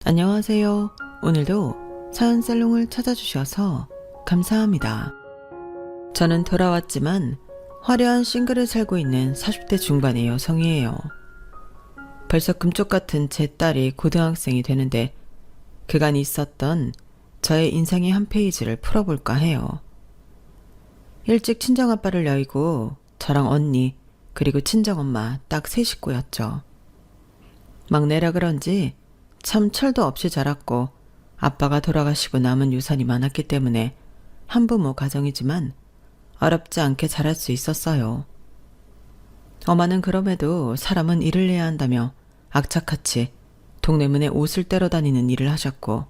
안녕하세요. 오늘도 사연살롱을 찾아주셔서 감사합니다. 저는 돌아왔지만 화려한 싱글을 살고 있는 40대 중반의 여성이에요. 벌써 금쪽 같은 제 딸이 고등학생이 되는데 그간 있었던 저의 인생의 한 페이지를 풀어볼까 해요. 일찍 친정아빠를 여의고 저랑 언니 그리고 친정엄마 딱 세 식구였죠. 막내라 그런지 참 철도 없이 자랐고 아빠가 돌아가시고 남은 유산이 많았기 때문에 한부모 가정이지만 어렵지 않게 자랄 수 있었어요. 엄마는 그럼에도 사람은 일을 해야 한다며 악착같이 동네 문에 옷을 떼러 다니는 일을 하셨고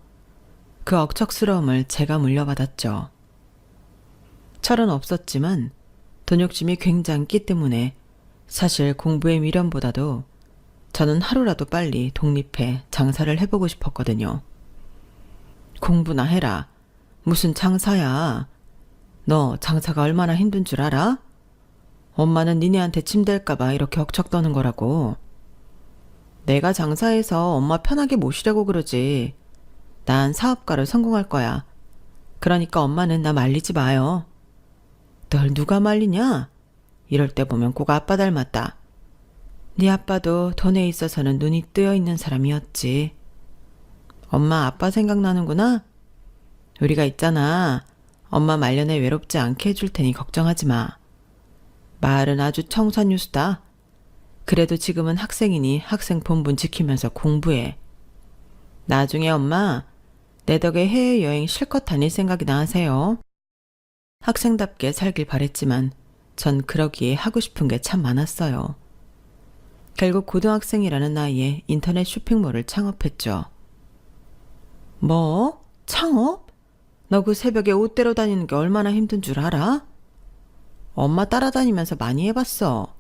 그 억척스러움을 제가 물려받았죠. 철은 없었지만 돈 욕심이 굉장했기 때문에 사실 공부의 미련보다도 저는 하루라도 빨리 독립해 장사를 해보고 싶었거든요. 공부나 해라. 무슨 장사야. 너 장사가 얼마나 힘든 줄 알아? 엄마는 니네한테 침댈까봐 이렇게 억척 떠는 거라고. 내가 장사해서 엄마 편하게 모시려고 그러지. 난 사업가로 성공할 거야. 그러니까 엄마는 나 말리지 마요. 널 누가 말리냐? 이럴 때 보면 꼭 아빠 닮았다. 네 아빠도 돈에 있어서는 눈이 뜨여 있는 사람이었지. 엄마 아빠 생각나는구나? 우리가 있잖아. 엄마 말년에 외롭지 않게 해줄 테니 걱정하지 마. 말은 아주 청산유수다. 그래도 지금은 학생이니 학생 본분 지키면서 공부해. 나중에 엄마 내 덕에 해외여행 실컷 다닐 생각이나 하세요. 학생답게 살길 바랬지만 전 그러기에 하고 싶은 게 참 많았어요. 결국 고등학생이라는 나이에 인터넷 쇼핑몰을 창업했죠. 뭐? 창업? 너 그 새벽에 옷 대러 다니는 게 얼마나 힘든 줄 알아? 엄마 따라다니면서 많이 해봤어.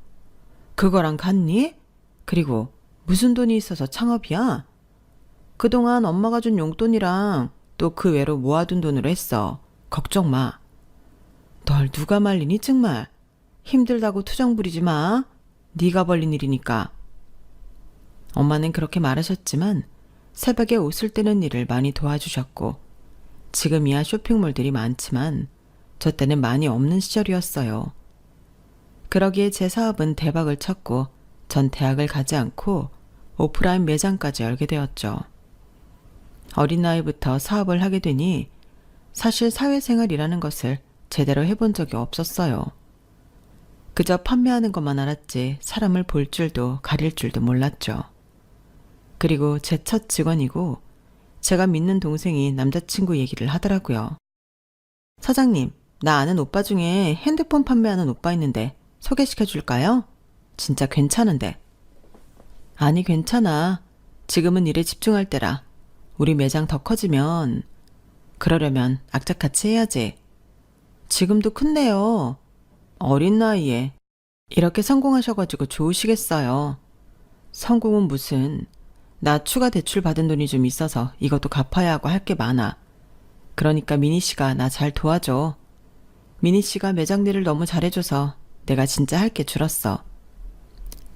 그거랑 같니? 그리고 무슨 돈이 있어서 창업이야? 그동안 엄마가 준 용돈이랑 또 그 외로 모아둔 돈으로 했어. 걱정 마. 널 누가 말리니 정말. 힘들다고 투정 부리지 마. 네가 벌린 일이니까. 엄마는 그렇게 말하셨지만 새벽에 옷을 떼는 일을 많이 도와주셨고 지금이야 쇼핑몰들이 많지만 저 때는 많이 없는 시절이었어요. 그러기에 제 사업은 대박을 쳤고 전 대학을 가지 않고 오프라인 매장까지 열게 되었죠. 어린 나이부터 사업을 하게 되니 사실 사회생활이라는 것을 제대로 해본 적이 없었어요. 그저 판매하는 것만 알았지 사람을 볼 줄도 가릴 줄도 몰랐죠. 그리고 제 첫 직원이고 제가 믿는 동생이 남자친구 얘기를 하더라고요. 사장님, 나 아는 오빠 중에 핸드폰 판매하는 오빠 있는데 소개시켜 줄까요? 진짜 괜찮은데. 아니 괜찮아. 지금은 일에 집중할 때라. 우리 매장 더 커지면 그러려면 악착같이 해야지. 지금도 큰데요. 어린 나이에 이렇게 성공하셔가지고 좋으시겠어요. 성공은 무슨. 나 추가 대출 받은 돈이 좀 있어서 이것도 갚아야 하고 할 게 많아. 그러니까 미니 씨가 나 잘 도와줘. 미니 씨가 매장 일을 너무 잘해줘서 내가 진짜 할 게 줄었어.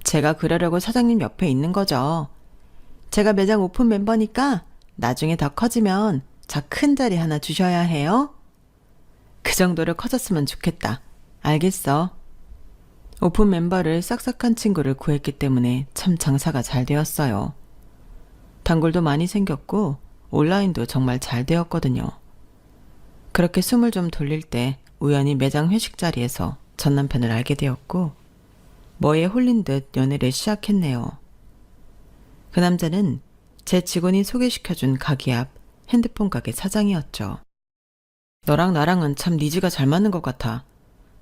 제가 그러려고 사장님 옆에 있는 거죠. 제가 매장 오픈 멤버니까 나중에 더 커지면 저 큰 자리 하나 주셔야 해요. 그 정도로 커졌으면 좋겠다. 알겠어. 오픈 멤버를 싹싹한 친구를 구했기 때문에 참 장사가 잘 되었어요. 단골도 많이 생겼고 온라인도 정말 잘 되었거든요. 그렇게 숨을 좀 돌릴 때 우연히 매장 회식 자리에서 전 남편을 알게 되었고 뭐에 홀린 듯 연애를 시작했네요. 그 남자는 제 직원이 소개시켜준 가게 앞 핸드폰 가게 사장이었죠. 너랑 나랑은 참 니즈가 잘 맞는 것 같아.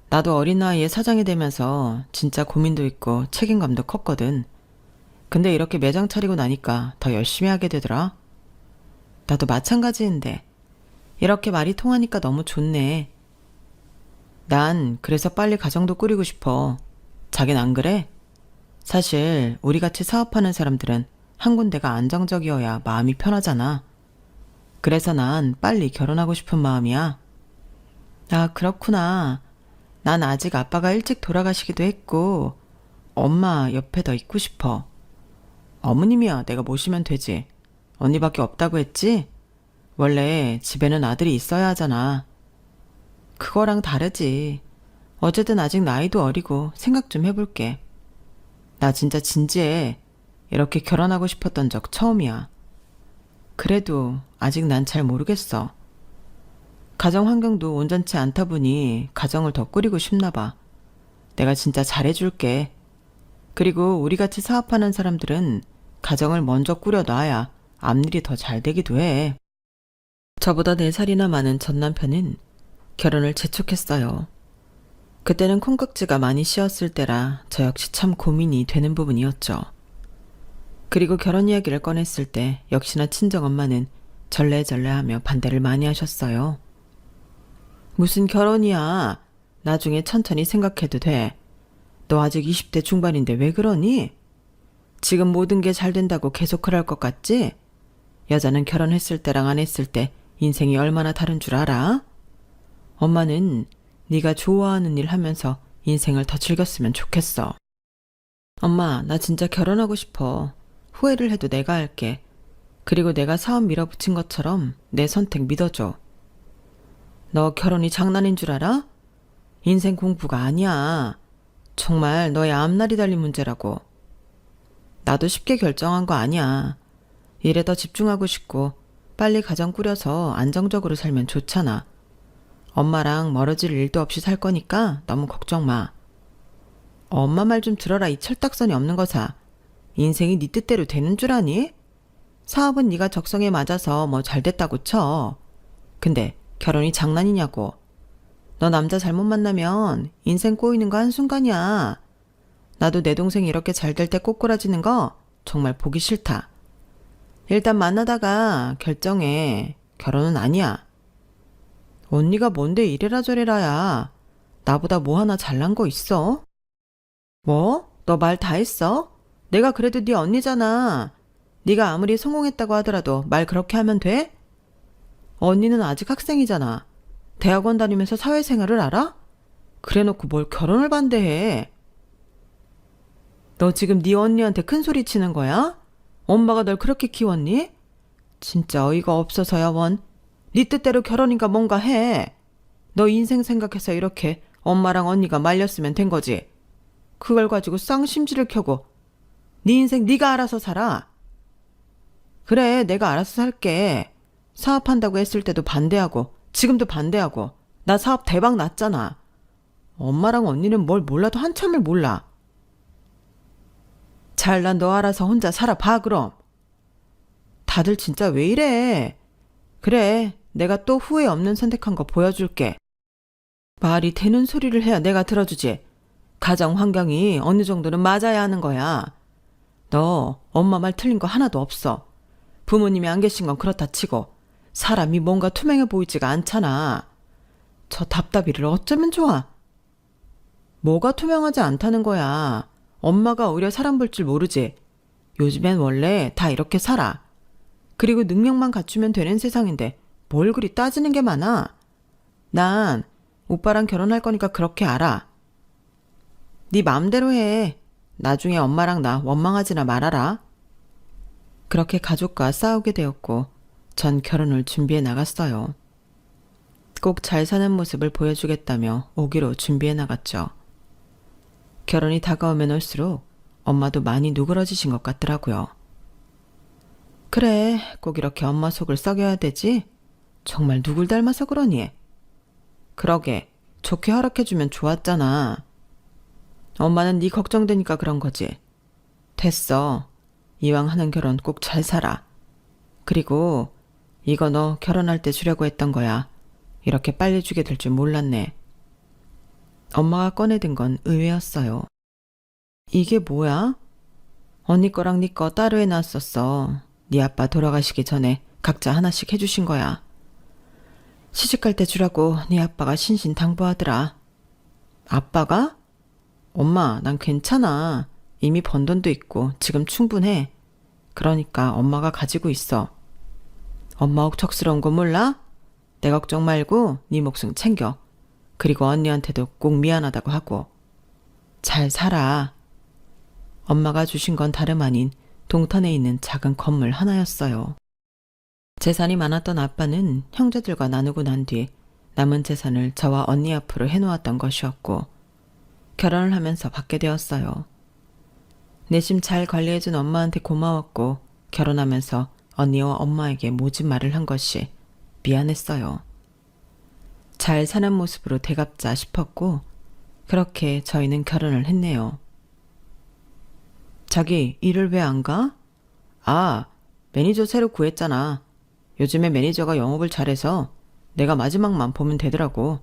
나도 어린 나이에 사장이 되면서 진짜 고민도 있고 책임감도 컸거든. 근데 이렇게 매장 차리고 나니까 더 열심히 하게 되더라. 나도 마찬가지인데 이렇게 말이 통하니까 너무 좋네. 난 그래서 빨리 가정도 꾸리고 싶어. 자긴 안 그래? 사실 우리같이 사업하는 사람들은 한 군데가 안정적이어야 마음이 편하잖아. 그래서 난 빨리 결혼하고 싶은 마음이야. 아, 그렇구나. 난 아직 아빠가 일찍 돌아가시기도 했고 엄마 옆에 더 있고 싶어. 어머님이야 내가 모시면 되지. 언니밖에 없다고 했지? 원래 집에는 아들이 있어야 하잖아. 그거랑 다르지. 어쨌든 아직 나이도 어리고 생각 좀 해볼게. 나 진짜 진지해. 이렇게 결혼하고 싶었던 적 처음이야. 그래도 아직 난 잘 모르겠어. 가정 환경도 온전치 않다 보니 가정을 더 꾸리고 싶나 봐. 내가 진짜 잘해줄게. 그리고 우리같이 사업하는 사람들은 가정을 먼저 꾸려놔야 앞일이 더 잘 되기도 해. 저보다 4살이나 많은 전 남편은 결혼을 재촉했어요. 그때는 콩깍지가 많이 씌었을 때라 저 역시 참 고민이 되는 부분이었죠. 그리고 결혼 이야기를 꺼냈을 때 역시나 친정엄마는 절레절레하며 반대를 많이 하셨어요. 무슨 결혼이야. 나중에 천천히 생각해도 돼. 너 아직 20대 중반인데 왜 그러니? 지금 모든 게 잘 된다고 계속 그럴 것 같지? 여자는 결혼했을 때랑 안 했을 때 인생이 얼마나 다른 줄 알아? 엄마는 네가 좋아하는 일 하면서 인생을 더 즐겼으면 좋겠어. 엄마, 나 진짜 결혼하고 싶어. 후회를 해도 내가 할게. 그리고 내가 사업 밀어붙인 것처럼 내 선택 믿어줘. 너 결혼이 장난인 줄 알아? 인생 공부가 아니야. 정말 너의 앞날이 달린 문제라고. 나도 쉽게 결정한 거 아니야. 일에 더 집중하고 싶고 빨리 가정 꾸려서 안정적으로 살면 좋잖아. 엄마랑 멀어질 일도 없이 살 거니까 너무 걱정 마. 엄마 말 좀 들어라. 이 철딱선이 없는 거사. 인생이 네 뜻대로 되는 줄 아니? 사업은 네가 적성에 맞아서 뭐 잘됐다고 쳐. 근데 결혼이 장난이냐고. 너 남자 잘못 만나면 인생 꼬이는 거 한순간이야. 나도 내 동생이 이렇게 잘 될 때 꼬꾸라지는 거 정말 보기 싫다. 일단 만나다가 결정해. 결혼은 아니야. 언니가 뭔데 이래라 저래라야. 나보다 뭐 하나 잘난 거 있어? 뭐? 너 말 다 했어? 내가 그래도 네 언니잖아. 네가 아무리 성공했다고 하더라도 말 그렇게 하면 돼? 언니는 아직 학생이잖아. 대학원 다니면서 사회생활을 알아? 그래놓고 뭘 결혼을 반대해. 너 지금 네 언니한테 큰 소리 치는 거야? 엄마가 널 그렇게 키웠니? 진짜 어이가 없어서야 원. 네 뜻대로 결혼인가 뭔가 해. 너 인생 생각해서 이렇게 엄마랑 언니가 말렸으면 된 거지. 그걸 가지고 쌍심지를 켜고 네 인생 네가 알아서 살아. 그래, 내가 알아서 살게. 사업한다고 했을 때도 반대하고 지금도 반대하고 나 사업 대박 났잖아. 엄마랑 언니는 뭘 몰라도 한참을 몰라. 잘난 너 알아서 혼자 살아봐 그럼. 다들 진짜 왜 이래. 그래, 내가 또 후회 없는 선택한 거 보여줄게. 말이 되는 소리를 해야 내가 들어주지. 가정 환경이 어느 정도는 맞아야 하는 거야. 너 엄마 말 틀린 거 하나도 없어. 부모님이 안 계신 건 그렇다 치고 사람이 뭔가 투명해 보이지가 않잖아. 저 답답이를 어쩌면 좋아. 뭐가 투명하지 않다는 거야. 엄마가 오히려 사람 볼 줄 모르지. 요즘엔 원래 다 이렇게 살아. 그리고 능력만 갖추면 되는 세상인데 뭘 그리 따지는 게 많아. 난 오빠랑 결혼할 거니까 그렇게 알아. 네 맘대로 해. 나중에 엄마랑 나 원망하지나 말아라. 그렇게 가족과 싸우게 되었고 전 결혼을 준비해 나갔어요. 꼭 잘 사는 모습을 보여주겠다며 오기로 준비해 나갔죠. 결혼이 다가오면 올수록 엄마도 많이 누그러지신 것 같더라고요. 그래, 꼭 이렇게 엄마 속을 썩여야 되지? 정말 누굴 닮아서 그러니? 그러게, 좋게 허락해주면 좋았잖아. 엄마는 네 걱정되니까 그런 거지. 됐어. 이왕 하는 결혼 꼭 잘 살아. 그리고 이거 너 결혼할 때 주려고 했던 거야. 이렇게 빨리 주게 될 줄 몰랐네. 엄마가 꺼내든 건 의외였어요. 이게 뭐야? 언니 거랑 네 거 따로 해놨었어. 네 아빠 돌아가시기 전에 각자 하나씩 해주신 거야. 시집갈 때 주라고 네 아빠가 신신당부하더라. 아빠가? 엄마, 난 괜찮아. 이미 번 돈도 있고 지금 충분해. 그러니까 엄마가 가지고 있어. 엄마 억척스러운 거 몰라? 내 걱정 말고 네 목숨 챙겨. 그리고 언니한테도 꼭 미안하다고 하고. 잘 살아. 엄마가 주신 건 다름 아닌 동탄에 있는 작은 건물 하나였어요. 재산이 많았던 아빠는 형제들과 나누고 난 뒤 남은 재산을 저와 언니 앞으로 해놓았던 것이었고 결혼을 하면서 받게 되었어요. 내심 잘 관리해준 엄마한테 고마웠고 결혼하면서 언니와 엄마에게 모진 말을 한 것이 미안했어요. 잘 사는 모습으로 되갚자 싶었고 그렇게 저희는 결혼을 했네요. 자기 일을 왜 안 가? 아, 매니저 새로 구했잖아. 요즘에 매니저가 영업을 잘해서 내가 마지막만 보면 되더라고.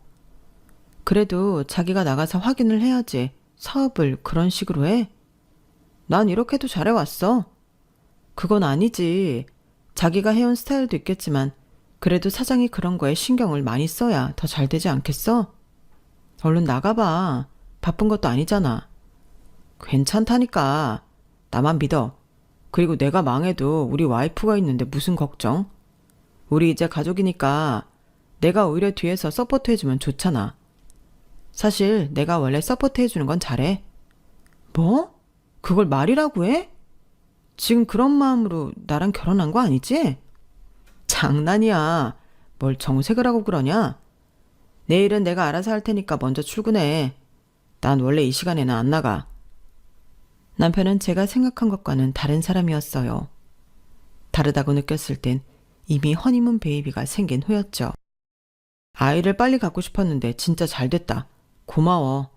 그래도 자기가 나가서 확인을 해야지 사업을 그런 식으로 해? 난 이렇게도 잘해왔어. 그건 아니지. 자기가 해온 스타일도 있겠지만 그래도 사장이 그런 거에 신경을 많이 써야 더 잘 되지 않겠어? 얼른 나가봐. 바쁜 것도 아니잖아. 괜찮다니까. 나만 믿어. 그리고 내가 망해도 우리 와이프가 있는데 무슨 걱정? 우리 이제 가족이니까 내가 오히려 뒤에서 서포트 해주면 좋잖아. 사실 내가 원래 서포트 해주는 건 잘해. 뭐? 그걸 말이라고 해? 지금 그런 마음으로 나랑 결혼한 거 아니지? 장난이야. 뭘 정색을 하고 그러냐? 내일은 내가 알아서 할 테니까 먼저 출근해. 난 원래 이 시간에는 안 나가. 남편은 제가 생각한 것과는 다른 사람이었어요. 다르다고 느꼈을 땐 이미 허니문 베이비가 생긴 후였죠. 아이를 빨리 갖고 싶었는데 진짜 잘 됐다. 고마워.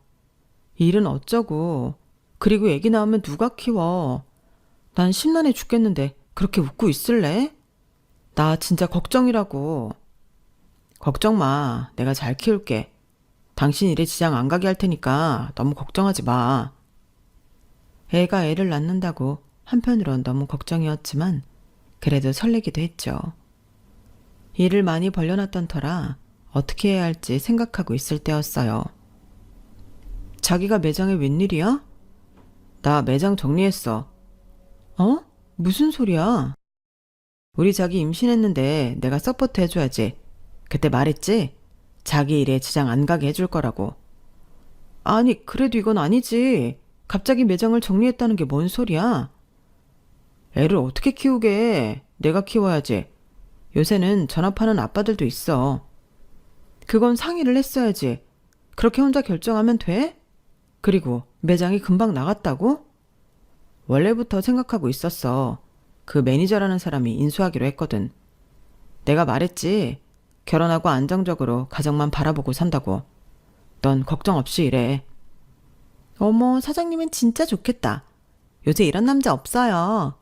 일은 어쩌고. 그리고 애기 낳으면 누가 키워. 난 심란해 죽겠는데 그렇게 웃고 있을래? 나 진짜 걱정이라고. 걱정 마. 내가 잘 키울게. 당신 일에 지장 안 가게 할 테니까 너무 걱정하지 마. 애가 애를 낳는다고 한편으론 너무 걱정이었지만 그래도 설레기도 했죠. 일을 많이 벌려놨던 터라 어떻게 해야 할지 생각하고 있을 때였어요. 자기가 매장에 웬일이야? 나 매장 정리했어. 어? 무슨 소리야? 우리 자기 임신했는데 내가 서포트 해줘야지. 그때 말했지? 자기 일에 지장 안 가게 해줄 거라고. 아니, 그래도 이건 아니지. 갑자기 매장을 정리했다는 게 뭔 소리야? 애를 어떻게 키우게? 내가 키워야지. 요새는 전업하는 아빠들도 있어. 그건 상의를 했어야지. 그렇게 혼자 결정하면 돼? 그리고 매장이 금방 나갔다고? 원래부터 생각하고 있었어. 그 매니저라는 사람이 인수하기로 했거든. 내가 말했지. 결혼하고 안정적으로 가정만 바라보고 산다고. 넌 걱정 없이 일해. 어머, 사장님은 진짜 좋겠다. 요새 이런 남자 없어요.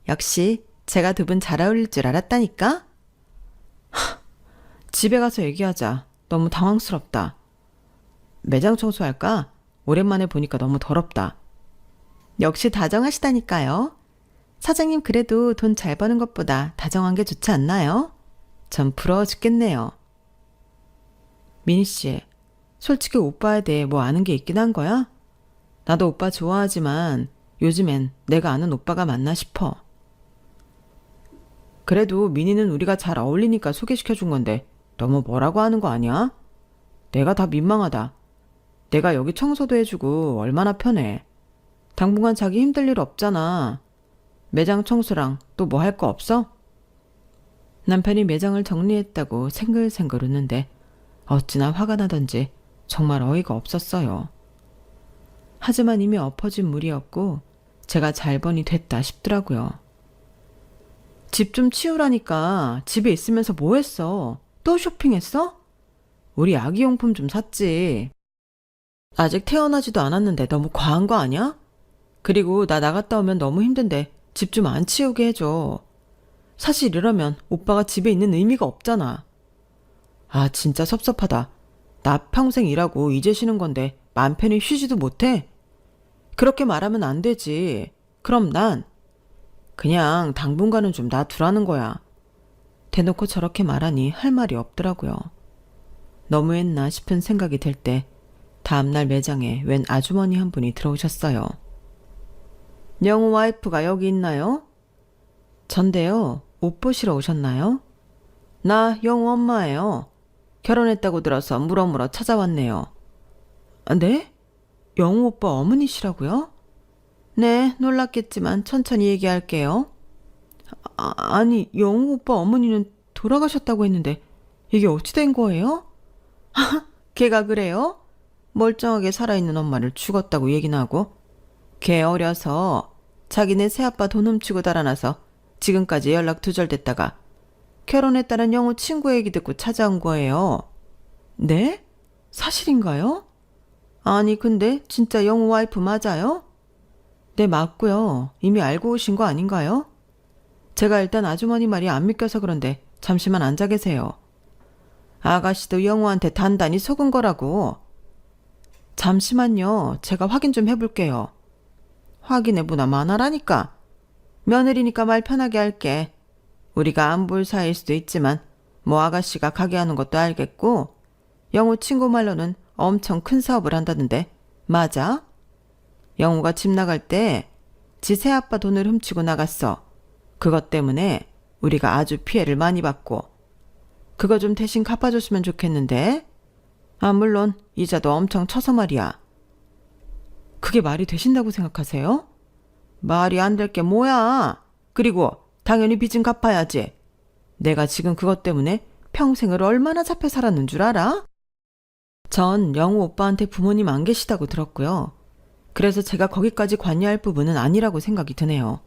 역시 제가 두 분 잘 어울릴 줄 알았다니까? 집에 가서 얘기하자. 너무 당황스럽다. 매장 청소할까? 오랜만에 보니까 너무 더럽다. 역시 다정하시다니까요. 사장님 그래도 돈 잘 버는 것보다 다정한 게 좋지 않나요? 전 부러워 죽겠네요. 미니 씨, 솔직히 오빠에 대해 뭐 아는 게 있긴 한 거야? 나도 오빠 좋아하지만 요즘엔 내가 아는 오빠가 맞나 싶어. 그래도 미니는 우리가 잘 어울리니까 소개시켜준 건데 너무 뭐라고 하는 거 아니야? 내가 다 민망하다. 내가 여기 청소도 해주고 얼마나 편해. 당분간 자기 힘들 일 없잖아. 매장 청소랑 또 뭐 할 거 없어? 남편이 매장을 정리했다고 생글생글 웃는데 어찌나 화가 나던지 정말 어이가 없었어요. 하지만 이미 엎어진 물이었고 제가 잘 번이 됐다 싶더라고요. 집 좀 치우라니까. 집에 있으면서 뭐 했어? 또 쇼핑했어? 우리 아기용품 좀 샀지. 아직 태어나지도 않았는데 너무 과한 거 아니야? 그리고 나 나갔다 오면 너무 힘든데 집 좀 안 치우게 해줘. 사실 이러면 오빠가 집에 있는 의미가 없잖아. 아, 진짜 섭섭하다. 나 평생 일하고 이제 쉬는 건데 맘 편히 쉬지도 못해? 그렇게 말하면 안 되지. 그럼 난 그냥 당분간은 좀 놔두라는 거야. 대놓고 저렇게 말하니 할 말이 없더라고요. 너무했나 싶은 생각이 들 때 다음날 매장에 웬 아주머니 한 분이 들어오셨어요. 영우 와이프가 여기 있나요? 전데요. 옷 보시러 오셨나요? 나 영우 엄마예요. 결혼했다고 들어서 물어물어 찾아왔네요. 네? 영우 오빠 어머니시라고요? 네, 놀랐겠지만 천천히 얘기할게요. 아니, 영우 오빠 어머니는 돌아가셨다고 했는데 이게 어찌 된 거예요? 걔가 그래요? 멀쩡하게 살아있는 엄마를 죽었다고 얘기나 하고. 걔 어려서 자기네 새아빠 돈 훔치고 달아나서 지금까지 연락 두절됐다가 결혼했다는 영우 친구 얘기 듣고 찾아온 거예요. 네? 사실인가요? 아니, 근데 진짜 영우 와이프 맞아요? 네, 맞고요. 이미 알고 오신 거 아닌가요? 제가 일단 아주머니 말이 안 믿겨서 그런데 잠시만 앉아 계세요. 아가씨도 영우한테 단단히 속은 거라고. 잠시만요. 제가 확인 좀 해볼게요. 확인해 보나 마나라니까. 며느리니까 말 편하게 할게. 우리가 안 볼 사이일 수도 있지만 뭐 아가씨가 가게 하는 것도 알겠고 영우 친구 말로는 엄청 큰 사업을 한다던데 맞아? 영우가 집 나갈 때 지 새아빠 돈을 훔치고 나갔어. 그것 때문에 우리가 아주 피해를 많이 받고 그거 좀 대신 갚아줬으면 좋겠는데. 아, 물론 이자도 엄청 쳐서 말이야. 그게 말이 되신다고 생각하세요? 말이 안 될 게 뭐야. 그리고 당연히 빚은 갚아야지. 내가 지금 그것 때문에 평생을 얼마나 잡혀 살았는 줄 알아? 전 영우 오빠한테 부모님 안 계시다고 들었고요. 그래서 제가 거기까지 관여할 부분은 아니라고 생각이 드네요.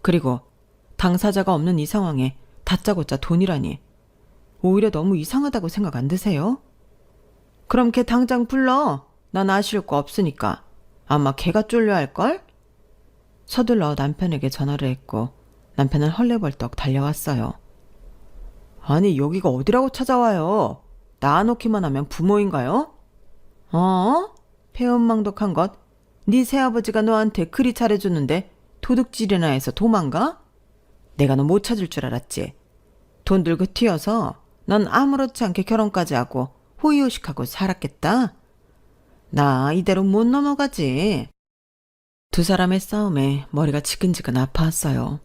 그리고 당사자가 없는 이 상황에 다짜고짜 돈이라니. 오히려 너무 이상하다고 생각 안 드세요? 그럼 걔 당장 불러. 난 아쉬울 거 없으니까. 아마 걔가 쫄려 할걸? 서둘러 남편에게 전화를 했고 남편은 헐레벌떡 달려왔어요. 아니, 여기가 어디라고 찾아와요? 낳아놓기만 하면 부모인가요? 배은망덕한 것. 네 새아버지가 너한테 그리 잘해줬는데 도둑질이나 해서 도망가? 내가 너 못 찾을 줄 알았지. 돈 들고 튀어서 넌 아무렇지 않게 결혼까지 하고 호의호식하고 살았겠다. 나 이대로 못 넘어가지. 두 사람의 싸움에 머리가 지근지근 아파왔어요.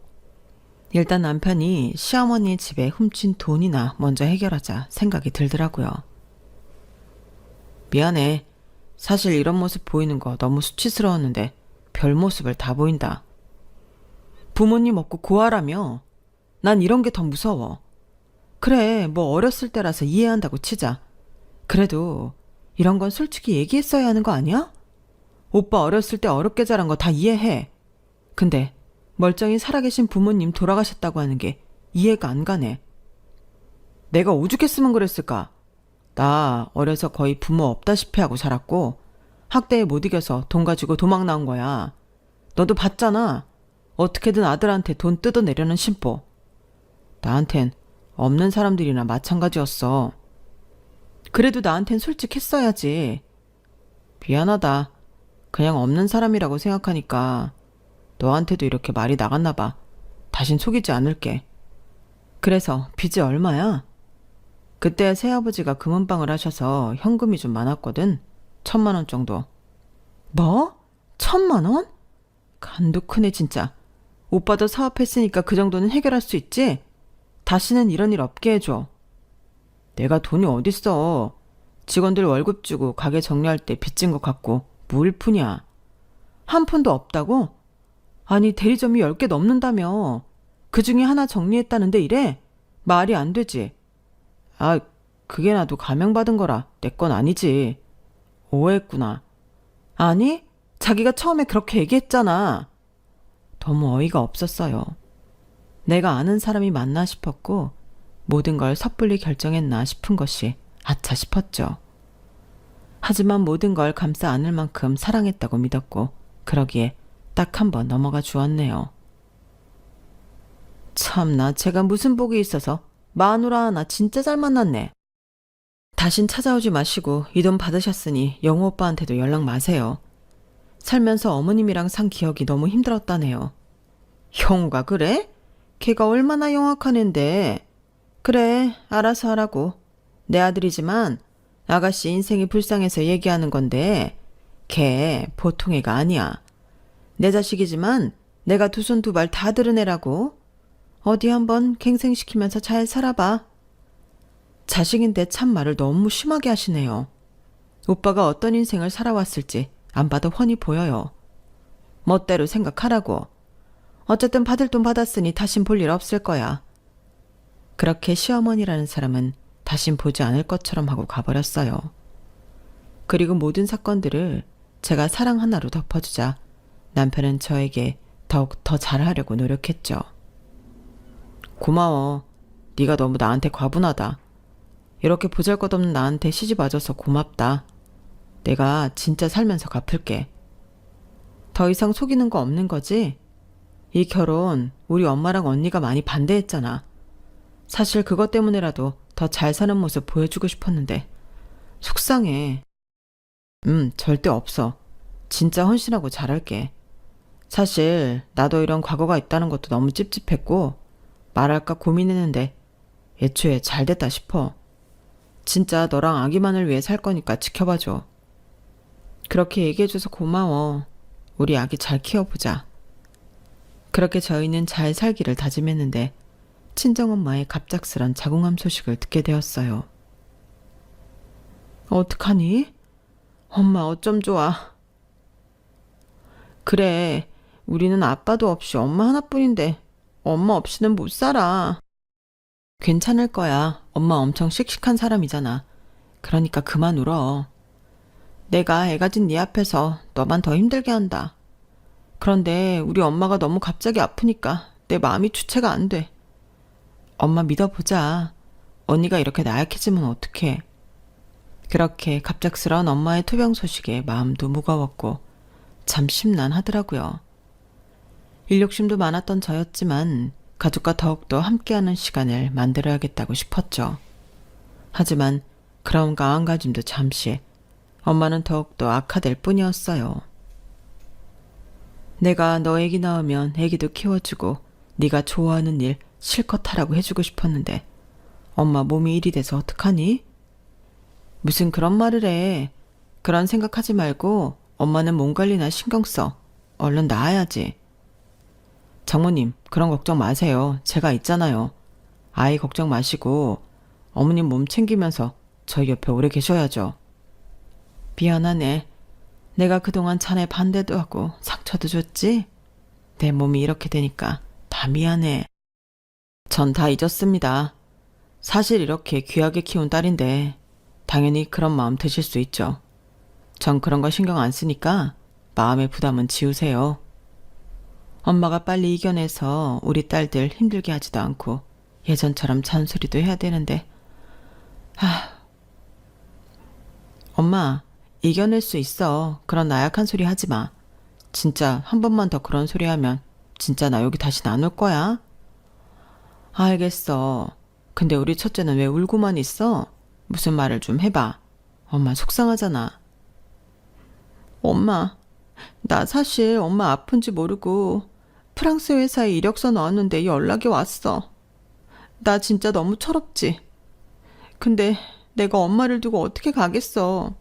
일단 남편이 시어머니 집에 훔친 돈이나 먼저 해결하자 생각이 들더라고요. 미안해. 사실 이런 모습 보이는 거 너무 수치스러웠는데 별 모습을 다 보인다. 부모님 없고 고아라며. 난 이런 게 더 무서워. 그래, 뭐 어렸을 때라서 이해한다고 치자. 그래도 이런 건 솔직히 얘기했어야 하는 거 아니야? 오빠 어렸을 때 어렵게 자란 거 다 이해해. 근데 멀쩡히 살아계신 부모님 돌아가셨다고 하는 게 이해가 안 가네. 내가 오죽했으면 그랬을까? 나 어려서 거의 부모 없다시피 하고 자랐고 학대에 못 이겨서 돈 가지고 도망 나온 거야. 너도 봤잖아. 어떻게든 아들한테 돈 뜯어내려는 심보. 나한텐 없는 사람들이나 마찬가지였어. 그래도 나한텐 솔직했어야지. 미안하다. 그냥 없는 사람이라고 생각하니까 너한테도 이렇게 말이 나갔나 봐. 다신 속이지 않을게. 그래서 빚이 얼마야? 그때 새아버지가 금은방을 하셔서 현금이 좀 많았거든. 1,000만 원 정도. 뭐? 1,000만 원? 간도 크네 진짜. 오빠도 사업했으니까 그 정도는 해결할 수 있지? 다시는 이런 일 없게 해줘. 내가 돈이 어딨어. 직원들 월급 주고 가게 정리할 때 빚진 것 같고 뭘 푸냐. 한 푼도 없다고? 아니, 대리점이 10개 넘는다며. 그 중에 하나 정리했다는데 이래? 말이 안 되지. 아, 그게 나도 감형받은 거라 내 건 아니지. 오해했구나. 아니, 자기가 처음에 그렇게 얘기했잖아. 너무 어이가 없었어요. 내가 아는 사람이 맞나 싶었고 모든 걸 섣불리 결정했나 싶은 것이 아차 싶었죠. 하지만 모든 걸 감싸 안을 만큼 사랑했다고 믿었고 그러기에 딱 한 번 넘어가 주었네요. 참나, 제가 무슨 복이 있어서 마누라 하나 진짜 잘 만났네. 다신 찾아오지 마시고 이 돈 받으셨으니 영우 오빠한테도 연락 마세요. 살면서 어머님이랑 산 기억이 너무 힘들었다네요. 형우가 그래? 걔가 얼마나 영악한 앤데. 그래, 알아서 하라고. 내 아들이지만 아가씨 인생이 불쌍해서 얘기하는 건데 걔 보통 애가 아니야. 내 자식이지만 내가 두 손 두 발 다 들은 애라고. 어디 한번 갱생시키면서 잘 살아봐. 자식인데 참 말을 너무 심하게 하시네요. 오빠가 어떤 인생을 살아왔을지 안 봐도 훤히 보여요. 멋대로 생각하라고. 어쨌든 받을 돈 받았으니 다신 볼 일 없을 거야. 그렇게 시어머니라는 사람은 다신 보지 않을 것처럼 하고 가버렸어요. 그리고 모든 사건들을 제가 사랑 하나로 덮어주자 남편은 저에게 더욱 더 잘하려고 노력했죠. 고마워. 네가 너무 나한테 과분하다. 이렇게 보잘것없는 나한테 시집 와줘서 고맙다. 내가 진짜 살면서 갚을게. 더 이상 속이는 거 없는 거지? 이 결혼 우리 엄마랑 언니가 많이 반대했잖아. 사실 그것 때문에라도 더 잘 사는 모습 보여주고 싶었는데 속상해. 절대 없어. 진짜 헌신하고 잘할게. 사실 나도 이런 과거가 있다는 것도 너무 찝찝했고 말할까 고민했는데 애초에 잘 됐다 싶어. 진짜 너랑 아기만을 위해 살 거니까 지켜봐줘. 그렇게 얘기해줘서 고마워. 우리 아기 잘 키워보자. 그렇게 저희는 잘 살기를 다짐했는데 친정엄마의 갑작스런 자궁암 소식을 듣게 되었어요. 어떡하니? 엄마 어쩜 좋아. 그래, 우리는 아빠도 없이 엄마 하나뿐인데 엄마 없이는 못 살아. 괜찮을 거야. 엄마 엄청 씩씩한 사람이잖아. 그러니까 그만 울어. 내가 애 가진 네 앞에서 너만 더 힘들게 한다. 그런데 우리 엄마가 너무 갑자기 아프니까 내 마음이 주체가 안 돼. 엄마 믿어보자. 언니가 이렇게 나약해지면 어떡해. 그렇게 갑작스러운 엄마의 투병 소식에 마음도 무거웠고 참 심란하더라고요. 일욕심도 많았던 저였지만 가족과 더욱더 함께하는 시간을 만들어야겠다고 싶었죠. 하지만 그런 마음가짐도 잠시 엄마는 더욱더 악화될 뿐이었어요. 내가 너 애기 낳으면 애기도 키워주고 네가 좋아하는 일 실컷 하라고 해주고 싶었는데 엄마 몸이 이리 돼서 어떡하니? 무슨 그런 말을 해. 그런 생각하지 말고 엄마는 몸 관리나 신경 써. 얼른 나아야지. 장모님, 그런 걱정 마세요. 제가 있잖아요. 아이 걱정 마시고 어머님 몸 챙기면서 저희 옆에 오래 계셔야죠. 미안하네. 내가 그동안 자네 반대도 하고 상처도 줬지? 내 몸이 이렇게 되니까 다 미안해. 전 다 잊었습니다. 사실 이렇게 귀하게 키운 딸인데 당연히 그런 마음 드실 수 있죠. 전 그런 거 신경 안 쓰니까 마음의 부담은 지우세요. 엄마가 빨리 이겨내서 우리 딸들 힘들게 하지도 않고 예전처럼 잔소리도 해야 되는데 엄마 이겨낼 수 있어. 그런 나약한 소리 하지 마. 진짜 한 번만 더 그런 소리 하면 진짜 나 여기 다시 안 올 거야. 알겠어. 근데 우리 첫째는 왜 울고만 있어? 무슨 말을 좀 해봐. 엄마 속상하잖아. 엄마, 나 사실 엄마 아픈지 모르고 프랑스 회사에 이력서 넣었는데 연락이 왔어. 나 진짜 너무 철없지. 근데 내가 엄마를 두고 어떻게 가겠어.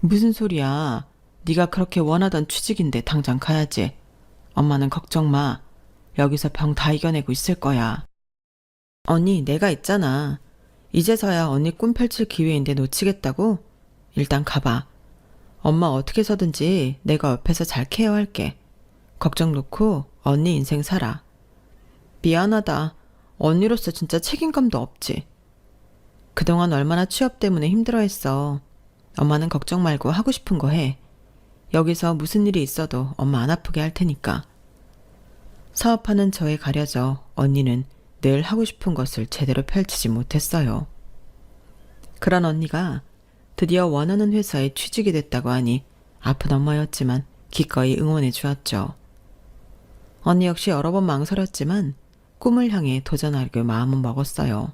무슨 소리야. 네가 그렇게 원하던 취직인데 당장 가야지. 엄마는 걱정 마. 여기서 병 다 이겨내고 있을 거야. 언니, 내가 있잖아. 이제서야 언니 꿈 펼칠 기회인데 놓치겠다고? 일단 가봐. 엄마 어떻게 해서든지 내가 옆에서 잘 케어할게. 걱정 놓고 언니 인생 살아. 미안하다. 언니로서 진짜 책임감도 없지. 그동안 얼마나 취업 때문에 힘들어했어. 엄마는 걱정 말고 하고 싶은 거 해. 여기서 무슨 일이 있어도 엄마 안 아프게 할 테니까. 사업하는 저에 가려져 언니는 늘 하고 싶은 것을 제대로 펼치지 못했어요. 그런 언니가 드디어 원하는 회사에 취직이 됐다고 하니 아픈 엄마였지만 기꺼이 응원해 주었죠. 언니 역시 여러 번 망설였지만 꿈을 향해 도전하려고 마음은 먹었어요.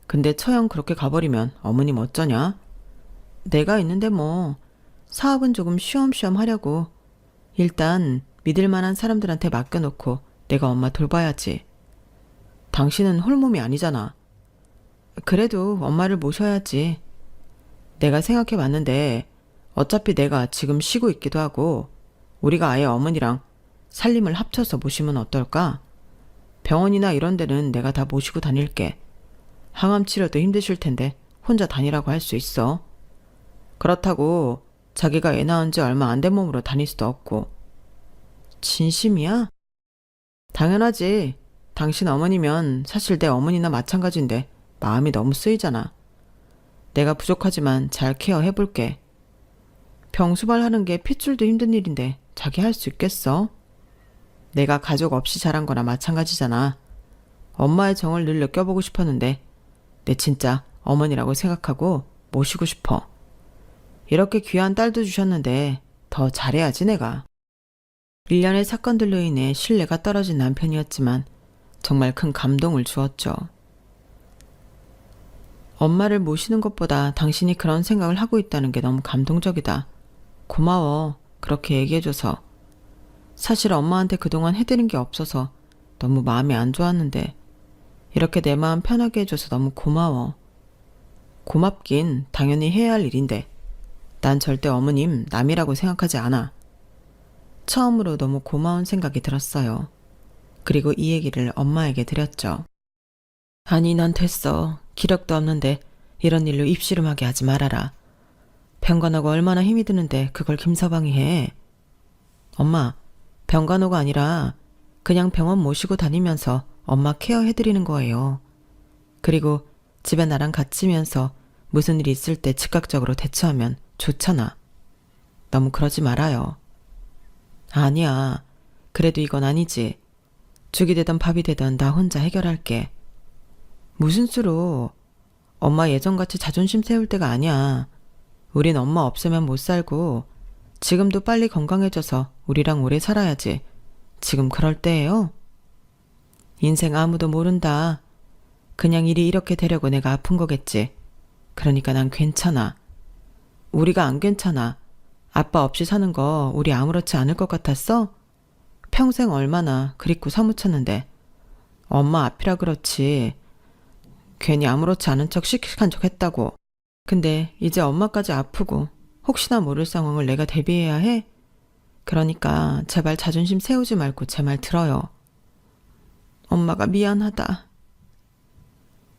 근데 처형 그렇게 가버리면 어머님 어쩌냐? 내가 있는데 뭐 사업은 조금 쉬엄쉬엄 하려고. 일단 믿을 만한 사람들한테 맡겨놓고 내가 엄마 돌봐야지. 당신은 홀몸이 아니잖아. 그래도 엄마를 모셔야지. 내가 생각해봤는데 어차피 내가 지금 쉬고 있기도 하고 우리가 아예 어머니랑 살림을 합쳐서 모시면 어떨까? 병원이나 이런 데는 내가 다 모시고 다닐게. 항암 치료도 힘드실 텐데 혼자 다니라고 할 수 있어. 그렇다고 자기가 애 낳은 지 얼마 안 된 몸으로 다닐 수도 없고. 진심이야? 당연하지. 당신 어머니면 사실 내 어머니나 마찬가지인데 마음이 너무 쓰이잖아. 내가 부족하지만 잘 케어해볼게. 병수발하는 게 핏줄도 힘든 일인데 자기 할 수 있겠어? 내가 가족 없이 자란 거나 마찬가지잖아. 엄마의 정을 늘 느껴보고 싶었는데 내 진짜 어머니라고 생각하고 모시고 싶어. 이렇게 귀한 딸도 주셨는데 더 잘해야지 내가. 일련의 사건들로 인해 신뢰가 떨어진 남편이었지만 정말 큰 감동을 주었죠. 엄마를 모시는 것보다 당신이 그런 생각을 하고 있다는 게 너무 감동적이다. 고마워. 그렇게 얘기해줘서. 사실 엄마한테 그동안 해드린 게 없어서 너무 마음이 안 좋았는데 이렇게 내 마음 편하게 해줘서 너무 고마워. 고맙긴 당연히 해야 할 일인데 난 절대 어머님 남이라고 생각하지 않아. 처음으로 너무 고마운 생각이 들었어요. 그리고 이 얘기를 엄마에게 드렸죠. 아니 난 됐어. 기력도 없는데 이런 일로 입씨름하게 하지 말아라. 병간호가 얼마나 힘이 드는데 그걸 김서방이 해. 엄마, 병간호가 아니라 그냥 병원 모시고 다니면서 엄마 케어해드리는 거예요. 그리고 집에 나랑 같이면서 무슨 일이 있을 때 즉각적으로 대처하면 좋잖아. 너무 그러지 말아요. 아니야. 그래도 이건 아니지. 죽이 되든 밥이 되든 나 혼자 해결할게. 무슨 수로. 엄마 예전같이 자존심 세울 때가 아니야. 우린 엄마 없으면 못 살고 지금도 빨리 건강해져서 우리랑 오래 살아야지. 지금 그럴 때예요. 인생 아무도 모른다. 그냥 일이 이렇게 되려고 내가 아픈 거겠지. 그러니까 난 괜찮아. 우리가 안 괜찮아. 아빠 없이 사는 거 우리 아무렇지 않을 것 같았어? 평생 얼마나 그립고 사무쳤는데. 엄마 앞이라 그렇지. 괜히 아무렇지 않은 척 씩씩한 척 했다고. 근데 이제 엄마까지 아프고 혹시나 모를 상황을 내가 대비해야 해? 그러니까 제발 자존심 세우지 말고 제 말 들어요. 엄마가 미안하다.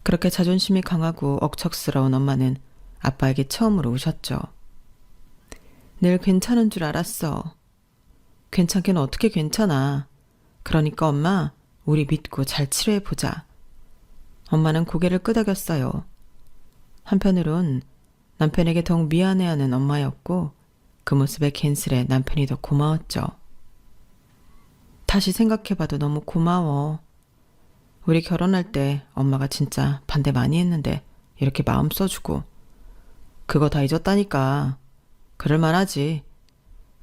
그렇게 자존심이 강하고 억척스러운 엄마는 아빠에게 처음으로 우셨죠. 늘 괜찮은 줄 알았어. 괜찮긴 어떻게 괜찮아. 그러니까 엄마, 우리 믿고 잘 치료해보자. 엄마는 고개를 끄덕였어요. 한편으론 남편에게 더욱 미안해하는 엄마였고 그 모습에 괜스레 남편이 더 고마웠죠. 다시 생각해봐도 너무 고마워. 우리 결혼할 때 엄마가 진짜 반대 많이 했는데 이렇게 마음 써주고 그거 다 잊었다니까. 그럴만하지.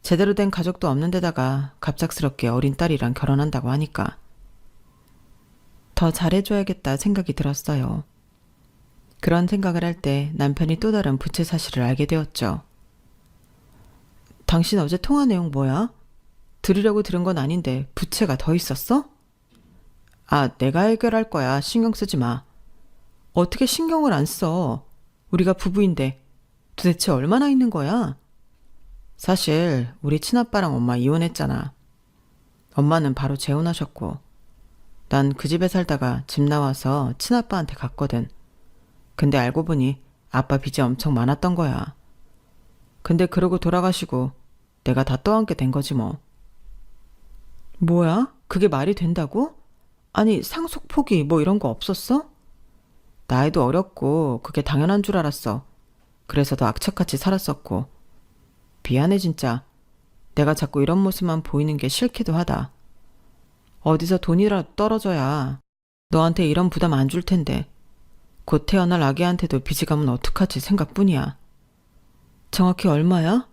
제대로 된 가족도 없는 데다가 갑작스럽게 어린 딸이랑 결혼한다고 하니까. 더 잘해줘야겠다 생각이 들었어요. 그런 생각을 할 때 남편이 또 다른 부채 사실을 알게 되었죠. 당신 어제 통화 내용 뭐야? 들으려고 들은 건 아닌데 부채가 더 있었어? 아, 내가 해결할 거야. 신경 쓰지 마. 어떻게 신경을 안 써? 우리가 부부인데 도대체 얼마나 있는 거야? 사실 우리 친아빠랑 엄마 이혼했잖아. 엄마는 바로 재혼하셨고 난 그 집에 살다가 집 나와서 친아빠한테 갔거든. 근데 알고 보니 아빠 빚이 엄청 많았던 거야. 근데 그러고 돌아가시고 내가 다 떠안게 된 거지 뭐. 뭐야? 그게 말이 된다고? 아니 상속 포기 뭐 이런 거 없었어? 나이도 어렸고 그게 당연한 줄 알았어. 그래서 더 악착같이 살았었고. 미안해 진짜. 내가 자꾸 이런 모습만 보이는 게 싫기도 하다. 어디서 돈이라도 떨어져야 너한테 이런 부담 안 줄 텐데 곧 태어날 아기한테도 빚이 가면 어떡하지 생각뿐이야. 정확히 얼마야?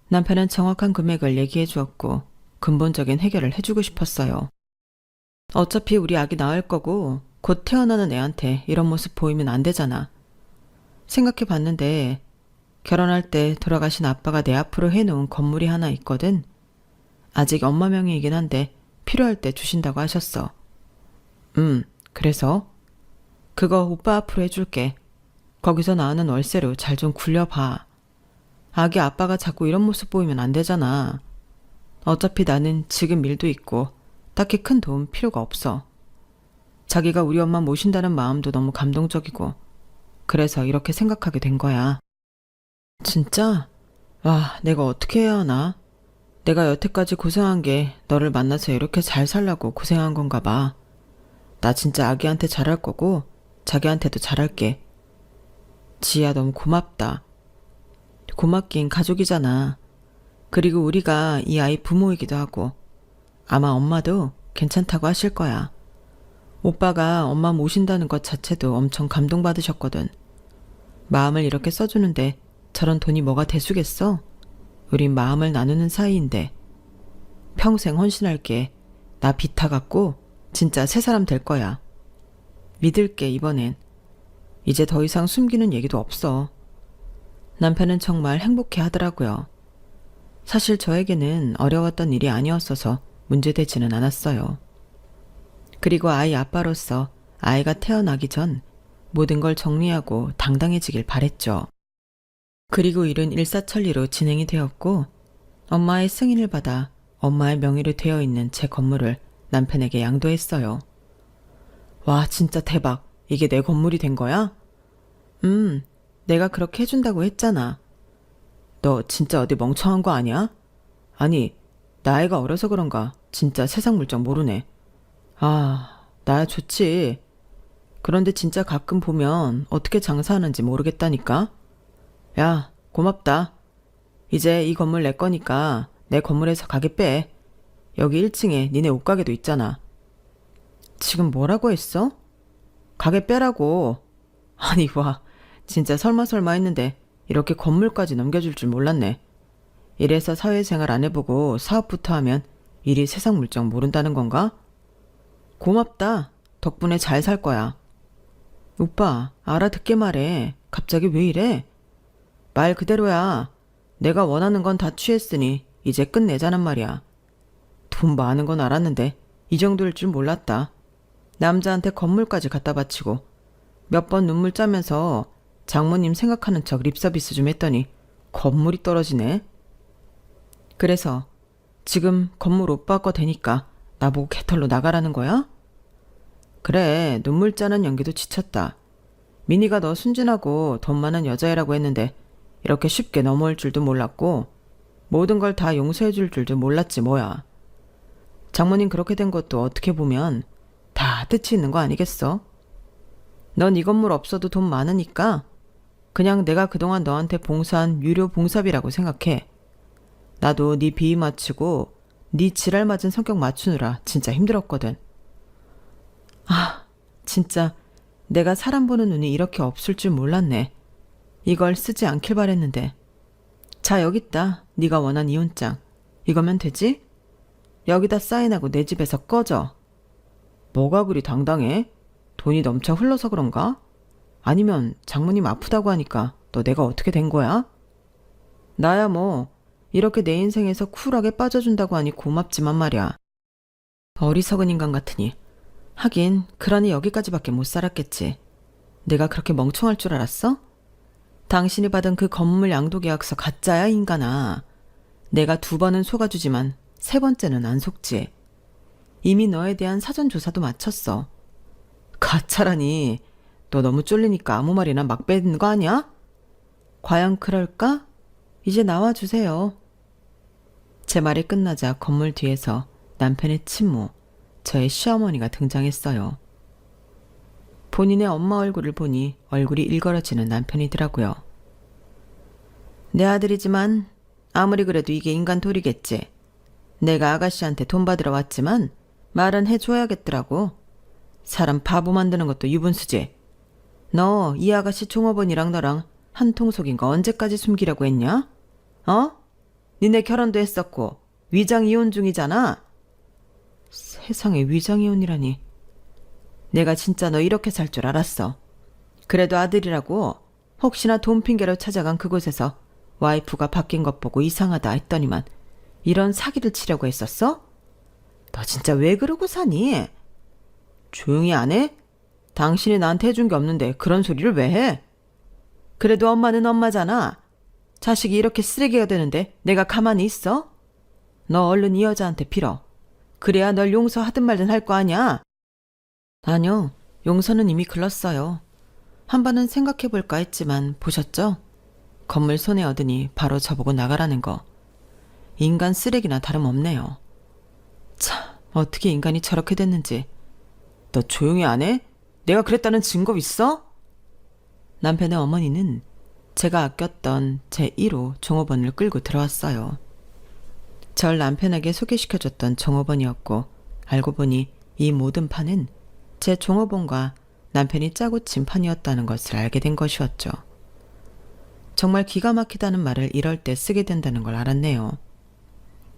남편은 정확한 금액을 얘기해 주었고 근본적인 해결을 해주고 싶었어요. 어차피 우리 아기 낳을 거고 곧 태어나는 애한테 이런 모습 보이면 안 되잖아. 생각해 봤는데 결혼할 때 돌아가신 아빠가 내 앞으로 해놓은 건물이 하나 있거든. 아직 엄마 명의이긴 한데 필요할 때 주신다고 하셨어. 그래서? 그거 오빠 앞으로 해줄게. 거기서 나오는 월세로 잘 좀 굴려봐. 아기 아빠가 자꾸 이런 모습 보이면 안 되잖아. 어차피 나는 지금 일도 있고 딱히 큰 도움 필요가 없어. 자기가 우리 엄마 모신다는 마음도 너무 감동적이고 그래서 이렇게 생각하게 된 거야. 진짜? 와, 내가 어떻게 해야 하나? 내가 여태까지 고생한 게 너를 만나서 이렇게 잘 살라고 고생한 건가 봐. 나 진짜 아기한테 잘할 거고 자기한테도 잘할게. 지희야, 너무 고맙다. 고맙긴 가족이잖아. 그리고 우리가 이 아이 부모이기도 하고 아마 엄마도 괜찮다고 하실 거야. 오빠가 엄마 모신다는 것 자체도 엄청 감동받으셨거든. 마음을 이렇게 써주는데 저런 돈이 뭐가 대수겠어? 우린 마음을 나누는 사이인데. 평생 헌신할게. 나 비타 갖고 진짜 새 사람 될 거야. 믿을게, 이번엔. 이제 더 이상 숨기는 얘기도 없어. 남편은 정말 행복해 하더라고요. 사실 저에게는 어려웠던 일이 아니었어서 문제되지는 않았어요. 그리고 아이 아빠로서 아이가 태어나기 전 모든 걸 정리하고 당당해지길 바랬죠. 그리고 일은 일사천리로 진행이 되었고 엄마의 승인을 받아 엄마의 명의로 되어 있는 제 건물을 남편에게 양도했어요. 와, 진짜 대박. 이게 내 건물이 된 거야? 내가 그렇게 해준다고 했잖아. 너 진짜 어디 멍청한 거 아니야? 아니, 나이가 어려서 그런가 진짜 세상 물정 모르네. 아, 나야 좋지. 그런데 진짜 가끔 보면 어떻게 장사하는지 모르겠다니까. 야, 고맙다. 이제 이 건물 내 거니까 내 건물에서 가게 빼. 여기 1층에 니네 옷가게도 있잖아. 지금 뭐라고 했어? 가게 빼라고. 아니, 와, 진짜 설마 했는데 이렇게 건물까지 넘겨줄 줄 몰랐네. 이래서 사회생활 안 해보고 사업부터 하면 일이 세상 물정 모른다는 건가? 고맙다. 덕분에 잘 살 거야. 오빠, 알아듣게 말해. 갑자기 왜 이래? 말 그대로야. 내가 원하는 건 다 취했으니 이제 끝내자는 말이야. 돈 많은 건 알았는데 이 정도일 줄 몰랐다. 남자한테 건물까지 갖다 바치고 몇 번 눈물 짜면서 장모님 생각하는 척 립서비스 좀 했더니 건물이 떨어지네. 그래서 지금 건물 오빠 거 되니까 나보고 개털로 나가라는 거야? 그래, 눈물 짜는 연기도 지쳤다. 미니가 너 순진하고 돈 많은 여자애라고 했는데 이렇게 쉽게 넘어올 줄도 몰랐고 모든 걸 다 용서해 줄 줄도 몰랐지 뭐야. 장모님 그렇게 된 것도 어떻게 보면 다 뜻이 있는 거 아니겠어? 넌 이 건물 없어도 돈 많으니까 그냥 내가 그동안 너한테 봉사한 유료 봉사비라고 생각해. 나도 네 비위 맞추고 네 지랄 맞은 성격 맞추느라 진짜 힘들었거든. 아, 진짜 내가 사람 보는 눈이 이렇게 없을 줄 몰랐네. 이걸 쓰지 않길 바랬는데. 자, 여기 있다. 네가 원한 이혼장. 이거면 되지? 여기다 사인하고 내 집에서 꺼져. 뭐가 그리 당당해? 돈이 넘쳐 흘러서 그런가? 아니면 장모님 아프다고 하니까 너 내가 어떻게 된 거야? 나야 뭐 이렇게 내 인생에서 쿨하게 빠져준다고 하니 고맙지만 말이야. 어리석은 인간 같으니. 하긴 그러니 여기까지밖에 못 살았겠지. 내가 그렇게 멍청할 줄 알았어? 당신이 받은 그 건물 양도 계약서 가짜야, 인간아. 내가 2번은 속아주지만 3번째는 안 속지. 이미 너에 대한 사전조사도 마쳤어. 가짜라니. 너 너무 쫄리니까 아무 말이나 막 빼는 거 아니야? 과연 그럴까? 이제 나와주세요. 제 말이 끝나자 건물 뒤에서 남편의 친모, 저의 시어머니가 등장했어요. 본인의 엄마 얼굴을 보니 얼굴이 일그러지는 남편이더라고요. 내 아들이지만 아무리 그래도 이게 인간 도리겠지. 내가 아가씨한테 돈 받으러 왔지만 말은 해줘야겠더라고. 사람 바보 만드는 것도 유분수지. 너 이 아가씨 종업원이랑 너랑 한 통속인 거 언제까지 숨기려고 했냐? 어? 니네 결혼도 했었고 위장 이혼 중이잖아. 세상에 위장 이혼이라니. 내가 진짜 너 이렇게 살 줄 알았어. 그래도 아들이라고 혹시나 돈 핑계로 찾아간 그곳에서 와이프가 바뀐 것 보고 이상하다 했더니만 이런 사기를 치려고 했었어? 너 진짜 왜 그러고 사니? 조용히 안 해? 당신이 나한테 해준 게 없는데 그런 소리를 왜 해? 그래도 엄마는 엄마잖아. 자식이 이렇게 쓰레기가 되는데 내가 가만히 있어? 너 얼른 이 여자한테 빌어. 그래야 널 용서하든 말든 할 거 아니야? 아니요. 용서는 이미 글렀어요. 한 번은 생각해볼까 했지만 보셨죠? 건물 손에 얻으니 바로 저보고 나가라는 거. 인간 쓰레기나 다름없네요. 참, 어떻게 인간이 저렇게 됐는지. 너 조용히 안 해? 내가 그랬다는 증거 있어? 남편의 어머니는 제가 아꼈던 제 1호 종업원을 끌고 들어왔어요. 절 남편에게 소개시켜줬던 종업원이었고, 알고 보니 이 모든 판은 제 종업원과 남편이 짜고 친 판이었다는 것을 알게 된 것이었죠. 정말 기가 막히다는 말을 이럴 때 쓰게 된다는 걸 알았네요.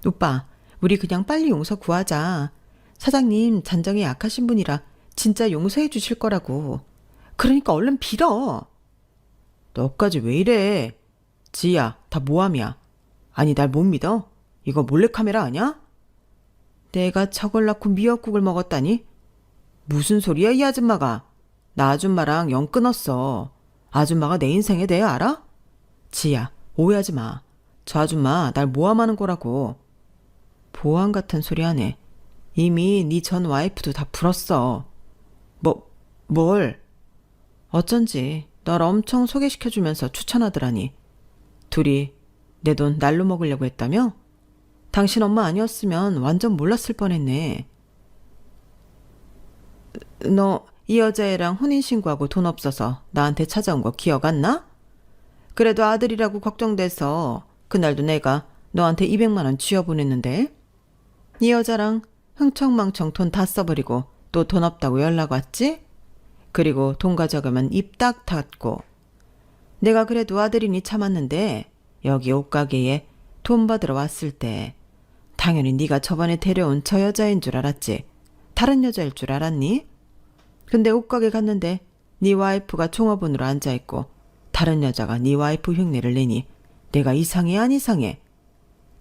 오빠, 우리 그냥 빨리 용서 구하자. 사장님 잔정이 약하신 분이라 진짜 용서해 주실 거라고. 그러니까 얼른 빌어. 너까지 왜 이래? 지희야, 다 모함이야. 아니, 날 못 믿어? 이거 몰래카메라 아니야? 내가 저걸 낳고 미역국을 먹었다니? 무슨 소리야, 이 아줌마가? 나 아줌마랑 영 끊었어. 아줌마가 내 인생에 대해 알아? 지희야, 오해하지 마. 저 아줌마 날 모함하는 거라고. 보안 같은 소리 하네. 이미 네 전 와이프도 다 불었어. 뭘? 어쩐지 널 엄청 소개시켜주면서 추천하더라니. 둘이 내 돈 날로 먹으려고 했다며? 당신 엄마 아니었으면 완전 몰랐을 뻔했네. 너 이 여자애랑 혼인신고하고 돈 없어서 나한테 찾아온 거 기억 안 나? 그래도 아들이라고 걱정돼서 그날도 내가 너한테 200만 원 쥐어보냈는데 이 여자랑 흥청망청 돈 다 써버리고 또 돈 없다고 연락 왔지? 그리고 돈 가져가면 입 딱 닫고. 내가 그래도 아들이니 참았는데 여기 옷가게에 돈 받으러 왔을 때 당연히 네가 저번에 데려온 저 여자인 줄 알았지. 다른 여자일 줄 알았니? 근데 옷가게 갔는데 네 와이프가 종업원으로 앉아있고 다른 여자가 네 와이프 흉내를 내니 내가 이상해 안 이상해?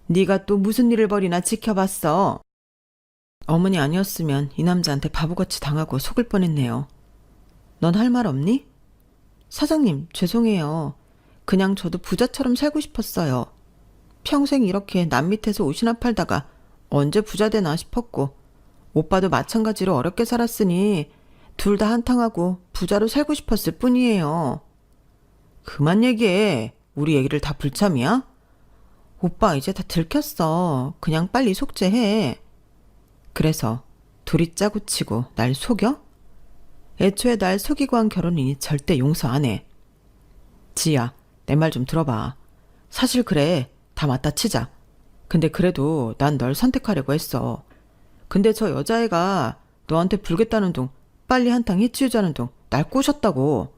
네가 또 무슨 일을 벌이나 지켜봤어. 어머니 아니었으면 이 남자한테 바보같이 당하고 속을 뻔했네요. 넌 할 말 없니? 사장님, 죄송해요. 그냥 저도 부자처럼 살고 싶었어요. 평생 이렇게 남 밑에서 옷이나 팔다가 언제 부자 되나 싶었고 오빠도 마찬가지로 어렵게 살았으니 둘 다 한탕하고 부자로 살고 싶었을 뿐이에요. 그만 얘기해. 우리 얘기를 다 불참이야? 오빠 이제 다 들켰어. 그냥 빨리 속죄해. 그래서 둘이 짜고 치고 날 속여? 애초에 날 속이고 한 결혼이니 절대 용서 안 해. 지희야, 내 말 좀 들어봐. 사실 그래. 다 맞다 치자. 근데 그래도 난 널 선택하려고 했어. 근데 저 여자애가 너한테 불겠다는 둥 빨리 한탕 해치우자는 둥 날 꼬셨다고.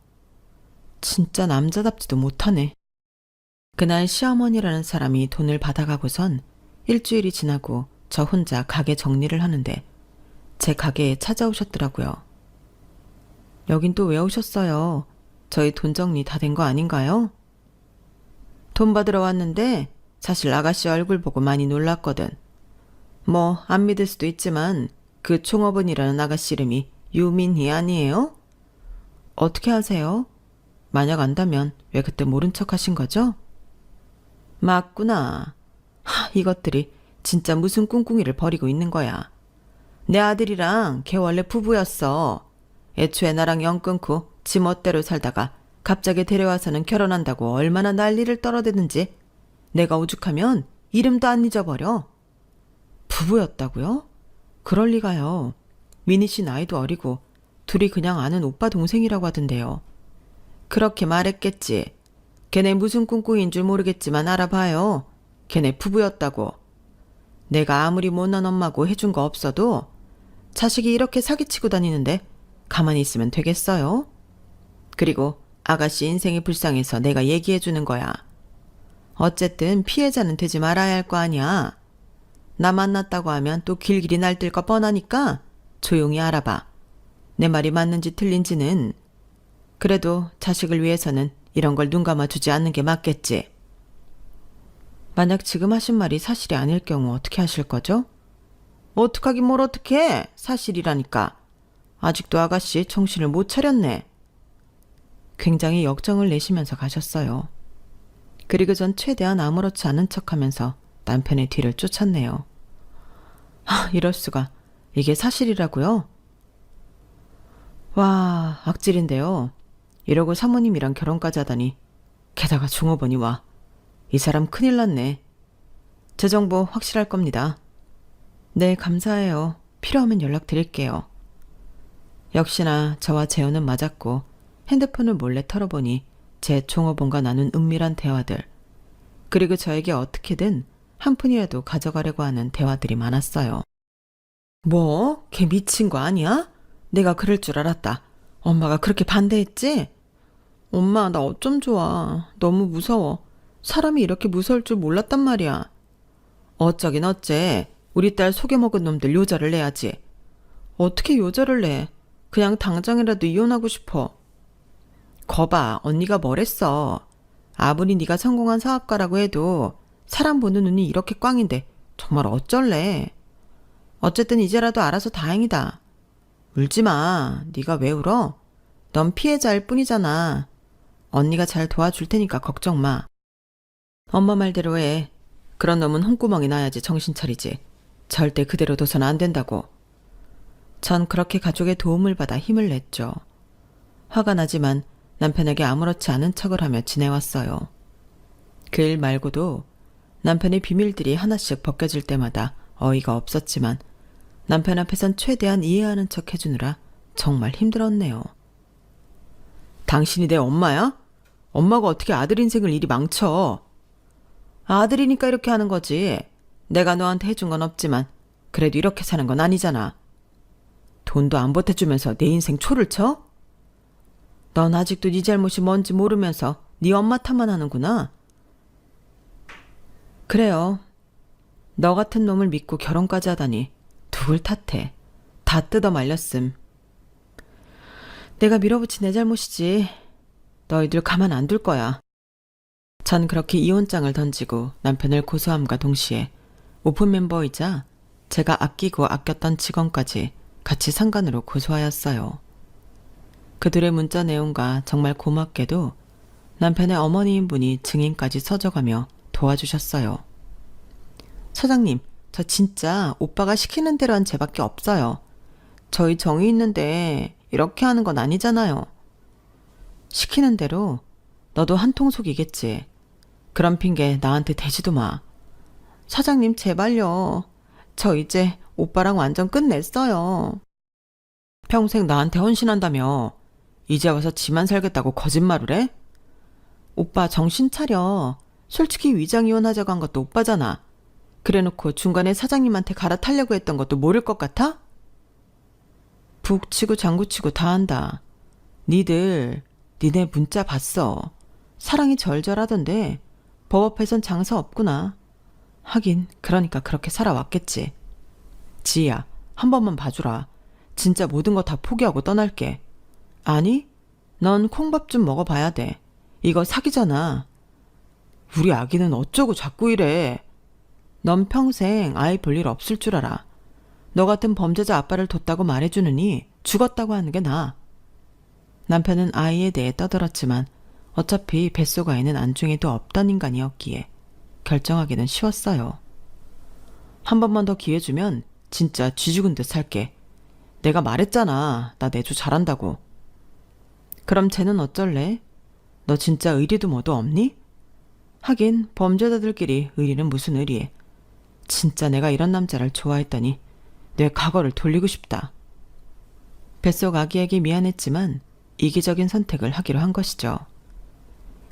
진짜 남자답지도 못하네. 그날 시어머니라는 사람이 돈을 받아가고선 일주일이 지나고 저 혼자 가게 정리를 하는데 제 가게에 찾아오셨더라고요. 여긴 또 왜 오셨어요? 저희 돈 정리 다 된 거 아닌가요? 돈 받으러 왔는데 사실 아가씨 얼굴 보고 많이 놀랐거든. 뭐 안 믿을 수도 있지만 그 총업원이라는 아가씨 이름이 유민희 아니에요? 어떻게 아세요? 만약 안다면 왜 그때 모른 척 하신 거죠? 맞구나. 이것들이 진짜 무슨 꿍꿍이를 벌이고 있는 거야. 내 아들이랑 걔 원래 부부였어. 애초에 나랑 연 끊고 지 멋대로 살다가 갑자기 데려와서는 결혼한다고 얼마나 난리를 떨어대는지 내가 오죽하면 이름도 안 잊어버려. 부부였다고요? 그럴 리가요. 미니 씨 나이도 어리고 둘이 그냥 아는 오빠 동생이라고 하던데요. 그렇게 말했겠지. 걔네 무슨 꿍꿍인 줄 모르겠지만 알아봐요. 걔네 부부였다고. 내가 아무리 못난 엄마고 해준 거 없어도 자식이 이렇게 사기치고 다니는데 가만히 있으면 되겠어요? 그리고 아가씨 인생이 불쌍해서 내가 얘기해주는 거야. 어쨌든 피해자는 되지 말아야 할 거 아니야. 나 만났다고 하면 또 길길이 날뛸 거 뻔하니까 조용히 알아봐. 내 말이 맞는지 틀린지는. 그래도 자식을 위해서는 이런 걸 눈 감아주지 않는 게 맞겠지. 만약 지금 하신 말이 사실이 아닐 경우 어떻게 하실 거죠? 어떡하긴 뭘 어떡해. 사실이라니까. 아직도 아가씨 정신을 못 차렸네. 굉장히 역정을 내시면서 가셨어요. 그리고 전 최대한 아무렇지 않은 척하면서 남편의 뒤를 쫓았네요. 이럴 수가. 이게 사실이라고요? 와, 악질인데요. 이러고 사모님이랑 결혼까지 하다니. 게다가 종업원이 와. 이 사람 큰일 났네. 제 정보 확실할 겁니다. 네, 감사해요. 필요하면 연락드릴게요. 역시나 저와 재호는 맞았고 핸드폰을 몰래 털어보니 제 종업원과 나눈 은밀한 대화들, 그리고 저에게 어떻게든 한 푼이라도 가져가려고 하는 대화들이 많았어요. 뭐? 걔 미친 거 아니야? 내가 그럴 줄 알았다. 엄마가 그렇게 반대했지? 엄마, 나 어쩜 좋아. 너무 무서워. 사람이 이렇게 무서울 줄 몰랐단 말이야. 어쩌긴 어째. 우리 딸 속여먹은 놈들 요절을 내야지. 어떻게 요절을 내? 그냥 당장이라도 이혼하고 싶어. 거봐, 언니가 뭐랬어. 아무리 네가 성공한 사업가라고 해도 사람 보는 눈이 이렇게 꽝인데 정말 어쩔래. 어쨌든 이제라도 알아서 다행이다. 울지 마. 네가 왜 울어? 넌 피해자일 뿐이잖아. 언니가 잘 도와줄 테니까 걱정 마. 엄마 말대로 해. 그런 놈은 홍구멍이 나야지 정신 차리지. 절대 그대로 둬선 안 된다고. 전 그렇게 가족의 도움을 받아 힘을 냈죠. 화가 나지만 남편에게 아무렇지 않은 척을 하며 지내왔어요. 그 일 말고도 남편의 비밀들이 하나씩 벗겨질 때마다 어이가 없었지만 남편 앞에선 최대한 이해하는 척 해주느라 정말 힘들었네요. 당신이 내 엄마야? 엄마가 어떻게 아들 인생을 이리 망쳐? 아들이니까 이렇게 하는 거지. 내가 너한테 해준 건 없지만 그래도 이렇게 사는 건 아니잖아. 돈도 안 보태주면서 내 인생 초를 쳐? 넌 아직도 네 잘못이 뭔지 모르면서 네 엄마 탓만 하는구나. 그래요. 너 같은 놈을 믿고 결혼까지 하다니 누굴 탓해. 다 뜯어 말렸음. 내가 밀어붙인 내 잘못이지. 너희들 가만 안 둘 거야. 전 그렇게 이혼장을 던지고 남편을 고소함과 동시에 오픈 멤버이자 제가 아끼고 아꼈던 직원까지 같이 상간으로 고소하였어요. 그들의 문자 내용과 정말 고맙게도 남편의 어머니인 분이 증인까지 서져가며 도와주셨어요. 사장님, 저 진짜 오빠가 시키는 대로 한 죄밖에 없어요. 저희 정이 있는데 이렇게 하는 건 아니잖아요. 시키는 대로 너도 한통속이겠지. 그런 핑계 나한테 대지도 마. 사장님 제발요. 저 이제 오빠랑 완전 끝냈어요. 평생 나한테 헌신한다며 이제 와서 지만 살겠다고 거짓말을 해? 오빠 정신 차려. 솔직히 위장 이혼하자고 한 것도 오빠잖아. 그래놓고 중간에 사장님한테 갈아타려고 했던 것도 모를 것 같아? 북치고 장구치고 다 한다. 니네 문자 봤어. 사랑이 절절하던데 법 앞에선 장사 없구나. 하긴 그러니까 그렇게 살아왔겠지. 지희야, 한 번만 봐주라. 진짜 모든 거 다 포기하고 떠날게. 아니? 넌 콩밥 좀 먹어봐야 돼. 이거 사기잖아. 우리 아기는 어쩌고 자꾸 이래. 넌 평생 아이 볼 일 없을 줄 알아. 너 같은 범죄자 아빠를 뒀다고 말해주느니 죽었다고 하는 게 나아. 남편은 아이에 대해 떠들었지만 어차피 뱃속 아이는 안중에도 없던 인간이었기에 결정하기는 쉬웠어요. 한 번만 더 기회 주면 진짜 쥐 죽은 듯 살게. 내가 말했잖아. 나 내조 잘한다고. 그럼 쟤는 어쩔래? 너 진짜 의리도 뭐도 없니? 하긴 범죄자들끼리 의리는 무슨 의리에. 진짜 내가 이런 남자를 좋아했더니 내 과거를 돌리고 싶다. 뱃속 아기에게 미안했지만 이기적인 선택을 하기로 한 것이죠.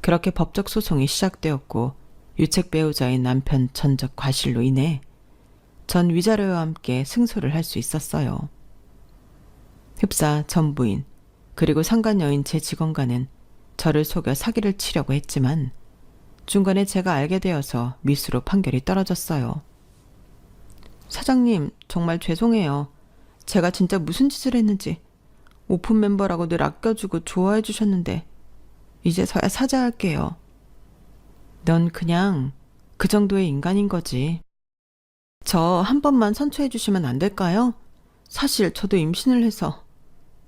그렇게 법적 소송이 시작되었고 유책 배우자인 남편 전적 과실로 인해 전 위자료와 함께 승소를 할 수 있었어요. 흡사 전 부인 그리고 상간녀인 제 직원과는 저를 속여 사기를 치려고 했지만 중간에 제가 알게 되어서 미수로 판결이 떨어졌어요. 사장님, 정말 죄송해요. 제가 진짜 무슨 짓을 했는지. 오픈 멤버라고 늘 아껴주고 좋아해 주셨는데 이제서야 사죄할게요. 넌 그냥 그 정도의 인간인 거지. 저 한 번만 선처해 주시면 안 될까요? 사실 저도 임신을 해서.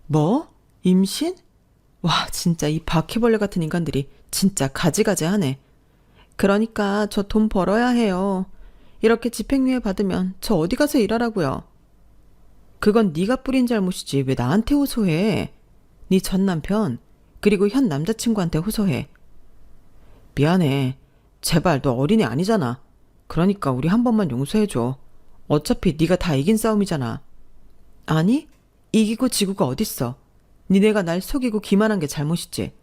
뭐? 임신? 와, 진짜 이 바퀴벌레 같은 인간들이 진짜 가지가지하네. 그러니까 저 돈 벌어야 해요. 이렇게 집행유예 받으면 저 어디 가서 일하라고요. 그건 네가 뿌린 잘못이지 왜 나한테 호소해. 네 전 남편 그리고 현 남자친구한테 호소해. 미안해. 제발 너 어린애 아니잖아. 그러니까 우리 한 번만 용서해줘. 어차피 네가 다 이긴 싸움이잖아. 아니, 이기고 지고가 어딨어. 니네가 날 속이고 기만한 게 잘못이지.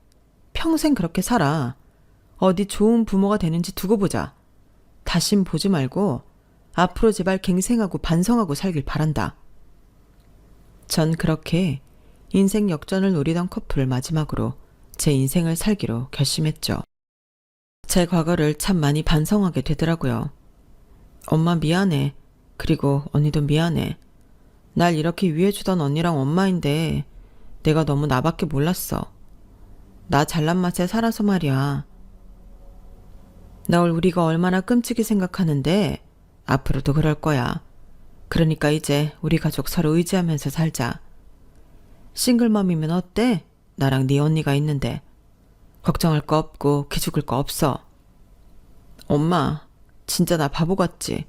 평생 그렇게 살아. 어디 좋은 부모가 되는지 두고 보자. 다신 보지 말고 앞으로 제발 갱생하고 반성하고 살길 바란다. 전 그렇게 인생 역전을 노리던 커플을 마지막으로 제 인생을 살기로 결심했죠. 제 과거를 참 많이 반성하게 되더라고요. 엄마 미안해. 그리고 언니도 미안해. 날 이렇게 위해주던 언니랑 엄마인데 내가 너무 나밖에 몰랐어. 나 잘난 맛에 살아서 말이야. 널 우리가 얼마나 끔찍이 생각하는데 앞으로도 그럴 거야. 그러니까 이제 우리 가족 서로 의지하면서 살자. 싱글맘이면 어때? 나랑 네 언니가 있는데. 걱정할 거 없고 기죽을 거 없어. 엄마, 진짜 나 바보 같지?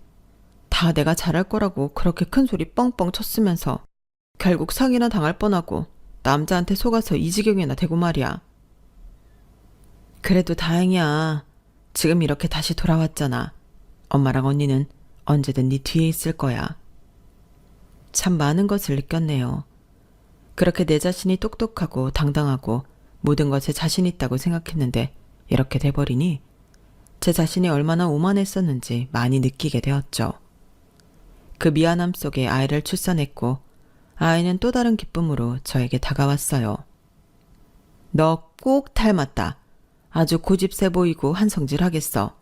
다 내가 잘할 거라고 그렇게 큰 소리 뻥뻥 쳤으면서 결국 상이나 당할 뻔하고 남자한테 속아서 이 지경이나 되고 말이야. 그래도 다행이야. 지금 이렇게 다시 돌아왔잖아. 엄마랑 언니는 언제든 네 뒤에 있을 거야. 참 많은 것을 느꼈네요. 그렇게 내 자신이 똑똑하고 당당하고 모든 것에 자신 있다고 생각했는데 이렇게 돼버리니 제 자신이 얼마나 오만했었는지 많이 느끼게 되었죠. 그 미안함 속에 아이를 출산했고 아이는 또 다른 기쁨으로 저에게 다가왔어요. 너 꼭 닮았다. 아주 고집세 보이고 한성질하겠어.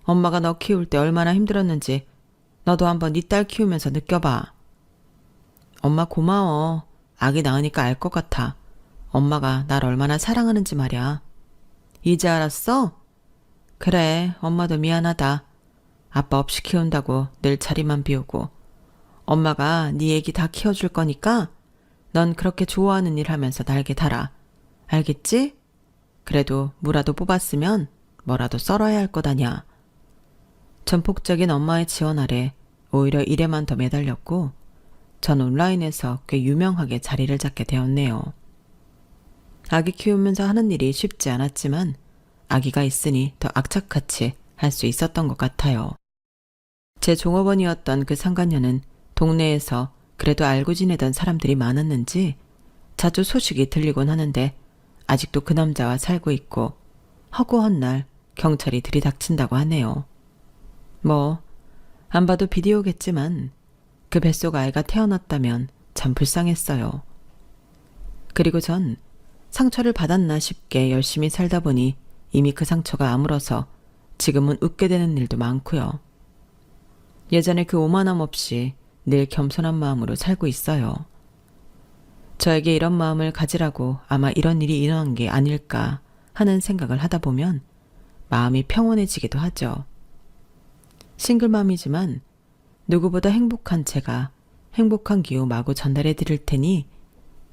엄마가 너 키울 때 얼마나 힘들었는지 너도 한번 네 딸 키우면서 느껴봐. 엄마 고마워. 아기 낳으니까 알 것 같아. 엄마가 날 얼마나 사랑하는지 말이야. 이제 알았어? 그래, 엄마도 미안하다. 아빠 없이 키운다고 늘 자리만 비우고. 엄마가 네 애기 다 키워줄 거니까 넌 그렇게 좋아하는 일 하면서 날개 달아. 알겠지? 그래도 무라도 뽑았으면 뭐라도 썰어야 할 거다냐. 전폭적인 엄마의 지원 아래 오히려 일에만 더 매달렸고 전 온라인에서 꽤 유명하게 자리를 잡게 되었네요. 아기 키우면서 하는 일이 쉽지 않았지만 아기가 있으니 더 악착같이 할 수 있었던 것 같아요. 제 종업원이었던 그 상간녀는 동네에서 그래도 알고 지내던 사람들이 많았는지 자주 소식이 들리곤 하는데 아직도 그 남자와 살고 있고 허구한 날 경찰이 들이닥친다고 하네요. 뭐 안 봐도 비디오겠지만 그 뱃속 아이가 태어났다면 참 불쌍했어요. 그리고 전 상처를 받았나 싶게 열심히 살다 보니 이미 그 상처가 아물어서 지금은 웃게 되는 일도 많고요. 예전에 그 오만함 없이 늘 겸손한 마음으로 살고 있어요. 저에게 이런 마음을 가지라고 아마 이런 일이 일어난 게 아닐까 하는 생각을 하다 보면 마음이 평온해지기도 하죠. 싱글맘이지만 누구보다 행복한 제가 행복한 기후 마구 전달해 드릴 테니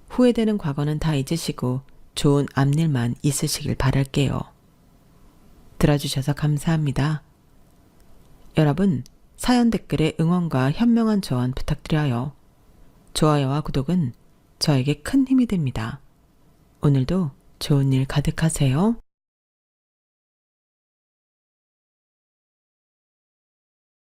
후회되는 과거는 다 잊으시고 좋은 앞일만 있으시길 바랄게요. 들어주셔서 감사합니다. 여러분, 사연 댓글에 응원과 현명한 조언 부탁드려요. 좋아요와 구독은 저에게 큰 힘이 됩니다. 오늘도 좋은 일 가득하세요.